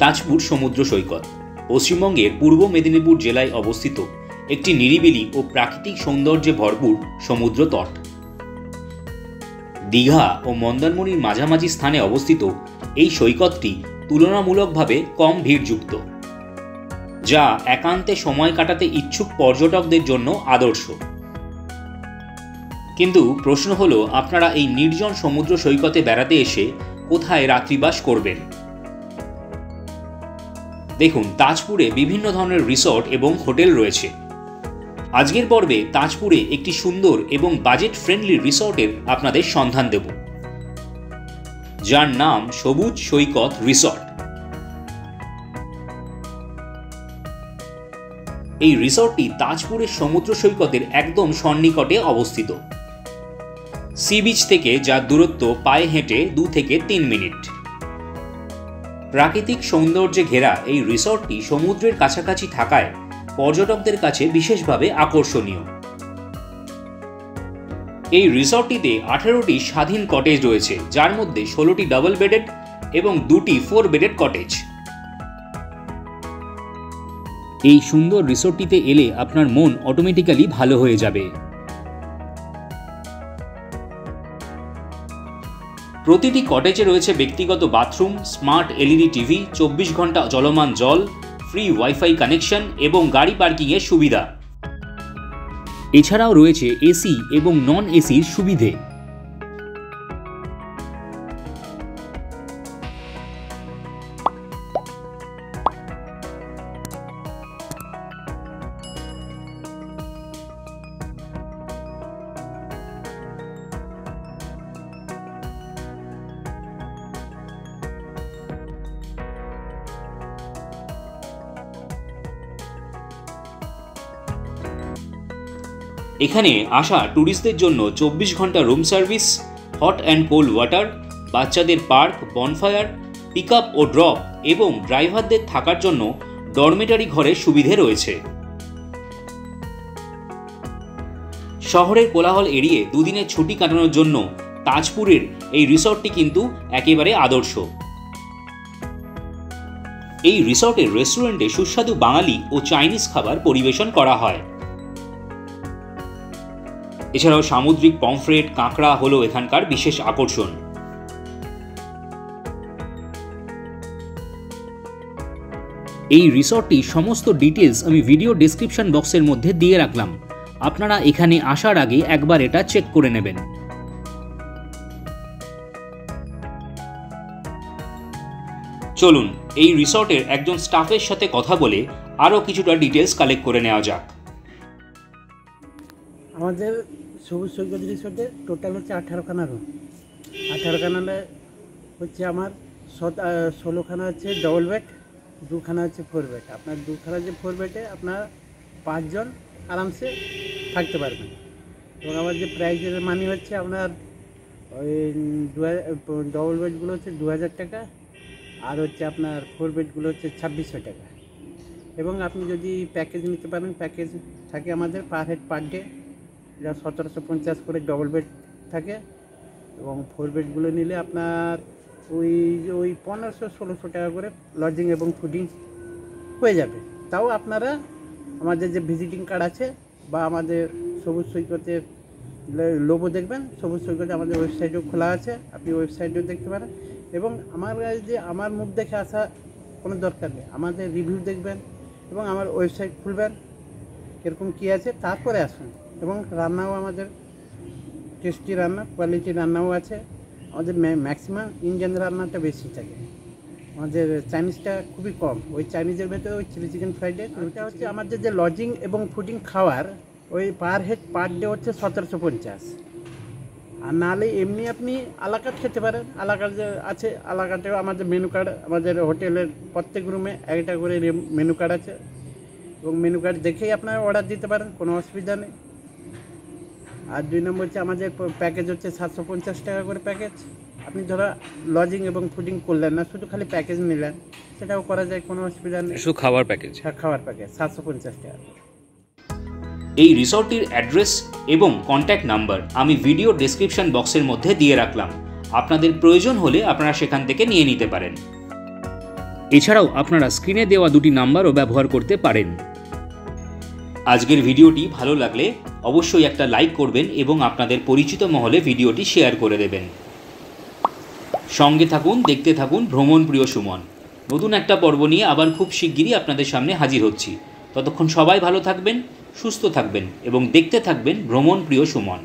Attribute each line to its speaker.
Speaker 1: তাজপুর সমুদ্র সৈকত পশ্চিমবঙ্গের পূর্ব মেদিনীপুর জেলায় অবস্থিত একটি নিরিবিলি ও প্রাকৃতিক সৌন্দর্যে ভরপুর সমুদ্র তট। দীঘা ও মন্দারমণির মাঝামাঝি স্থানে অবস্থিত এই সৈকতটি তুলনামূলকভাবে কম ভিড়যুক্ত, যা একান্তে সময় কাটাতে ইচ্ছুক পর্যটকদের জন্য আদর্শ। কিন্তু প্রশ্ন হলো, আপনারা এই নির্জন সমুদ্র সৈকতে বেড়াতে এসে কোথায় রাত্রিবাস করবেন? দেখুন, তাজপুরে বিভিন্ন ধরনের রিসর্ট এবং হোটেল রয়েছে। আজকের পর্বে তাজপুরে একটি সুন্দর এবং বাজেট ফ্রেন্ডলি রিসর্টের আপনাদের সন্ধান দেব, যার নাম সবুজ সৈকত রিসর্ট। এই রিসর্টটি তাজপুরের সমুদ্র সৈকতের একদম সন্নিকটে অবস্থিত। সি বিচ থেকে যার দূরত্ব পায়ে হেঁটে 2 থেকে 3 মিনিট। প্রাকৃতিক সৌন্দর্যে ঘেরা এই রিসর্টটি সমুদ্রের কাছাকাছি থাকায় পর্যটকদের কাছে বিশেষভাবে আকর্ষণীয়। এই রিসর্টটিতে 18টি স্বাধীন কটেজ রয়েছে, যার মধ্যে 16টি ডাবল বেডেড এবং 2টি 4 বেডেড কটেজ। এই সুন্দর রিসর্টটিতে এলে আপনার মন অটোমেটিক্যালি ভালো হয়ে যাবে। প্রতিটি কটেজে রয়েছে ব্যক্তিগত বাথরুম, স্মার্ট এলইডি টিভি, 24 ঘন্টা চলমান জল, ফ্রি ওয়াইফাই কানেকশন এবং গাড়ি পার্কিংয়ের সুবিধা। এছাড়াও রয়েছে এসি এবং নন এসির সুবিধে। এখানে আসা ট্যুরিস্টদের জন্য 24 ঘন্টা room service, hot and cold water, বাচ্চাদের পার্ক, বনফায়ার, পিক আপ ও ড্রপ এবং ড্রাইভারদের থাকার জন্য ডরমেটারি ঘরের সুবিধে রয়েছে। শহরের কোলাহল এড়িয়ে দুদিনের ছুটি কাটানোর জন্য তাজপুরের এই রিসর্টটি কিন্তু একেবারে আদর্শ। এই রিসর্টের রেস্টুরেন্টে সুস্বাদু বাঙালি ও চাইনিজ খাবার পরিবেশন করা হয়। এছাড়াও সামুদ্রিক পমফ্রেট, কাঁকড়া হলো এখানকার বিশেষ আকর্ষণ। এই রিসর্টটির সমস্ত ডিটেলস আমি ভিডিও ডেসক্রিপশন বক্সের মধ্যে দিয়ে রাখলাম, আপনারা এখানে আসার আগে একবার এটা চেক করে নেবেন। চলুন এই রিসর্টের একজন স্টাফের সাথে কথা বলে আরও কিছুটা ডিটেলস কালেক্ট করে নেওয়া যাক।
Speaker 2: আমাদের সবুজ সৈকত রিসোর্টে টোটাল হচ্ছে 18খানা রুম। 18খানা হচ্ছে আমার 16খানা হচ্ছে ডবল বেড, 2খানা হচ্ছে 4 বেড। আপনার 2খানা যে 4 বেডে আপনার 5 জন আরামসে থাকতে পারবেন। এবং আমার যে প্রাইজের মানি হচ্ছে আপনার ওই ডবল বেডগুলো হচ্ছে 2000 টাকা, আর হচ্ছে আপনার 4 বেডগুলো হচ্ছে 2600 টাকা। এবং আপনি যদি প্যাকেজ নিতে পারেন, প্যাকেজ থাকে আমাদের পার হেড পার ডে, যা 1750 করে ডবল বেড থাকে। এবং 4 বেডগুলো নিলে আপনার ওই 1500-1600 টাকা করে লজিং এবং ফুডিং হয়ে যাবে। তাও আপনারা আমাদের যে ভিজিটিং কার্ড আছে বা আমাদের সবুজ সৈকতের লোগো দেখবেন, সবুজ সৈকতে আমাদের ওয়েবসাইটও খোলা আছে, আপনি ওয়েবসাইটেও দেখতে পারেন। এবং আমার কাছে যে আমার মুখ দেখে আসা কোনো দরকার নেই, আমাদের রিভিউ দেখবেন এবং আমার ওয়েবসাইট খুলবেন, কীরকম কী আছে, তারপরে আসুন। এবং রান্নাও আমাদের টেস্টি রান্না, কোয়ালিটি রান্নাও আছে। আমাদের ম্যাক্সিমাম ইন্ডিয়ান রান্নাটা বেশি থাকে, আমাদের চাইনিজটা খুবই কম। ওই চাইনিজের ভেতরে ওই চিলি চিকেন ফ্রাইড রাইস, ওইটা হচ্ছে আমাদের যে লজিং এবং ফুডিং খাওয়ার ওই পার হেড পার ডে হচ্ছে 1750। আর নাহলে এমনি আপনি আলাকাট খেতে পারেন, আলাকাট যে আছে, আলাকাটেও আমাদের মেনু কার্ড, আমাদের হোটেলের প্রত্যেক রুমে একটা করে মেনু কার্ড আছে এবং মেনু কার্ড দেখেই আপনারা অর্ডার দিতে পারেন, কোনো অসুবিধা নেই। আর 2 নম্বর হচ্ছে আমাদের প্যাকেজ হচ্ছে 750 টাকা করে প্যাকেজ। আপনি ধরো লজিং এবং ফুডিং করলেন না, শুধু খালি প্যাকেজ নিলেন, সেটাও করা যায়, কোনো অসুবিধা নেই।
Speaker 1: শুধু খাবার প্যাকেজ?
Speaker 2: হ্যাঁ, খাবার প্যাকেজ 750 টাকা।
Speaker 1: এই রিসর্টটির অ্যাড্রেস এবং কন্ট্যাক্ট নাম্বার আমি ভিডিও ডেসক্রিপশন বক্সের মধ্যে দিয়ে রাখলাম, আপনাদের প্রয়োজন হলে আপনারা সেখান থেকে নিয়ে নিতে পারেন। এছাড়াও আপনারা স্ক্রিনে দেওয়া দুটি নাম্বারও ব্যবহার করতে পারেন। আজকের ভিডিওটি ভালো লাগলে অবশ্যই একটা লাইক করবেন এবং আপনাদের পরিচিত মহলে ভিডিওটি শেয়ার করে দেবেন। সঙ্গে থাকুন, দেখতে থাকুন ভ্রমণ প্রিয় সুমন। নতুন একটা পর্ব নিয়ে আবার খুব শিগগিরই আপনাদের সামনে হাজির হচ্ছি। ততক্ষণ সবাই ভালো থাকবেন, সুস্থ থাকবেন এবং দেখতে থাকবেন ভ্রমণ প্রিয় সুমন।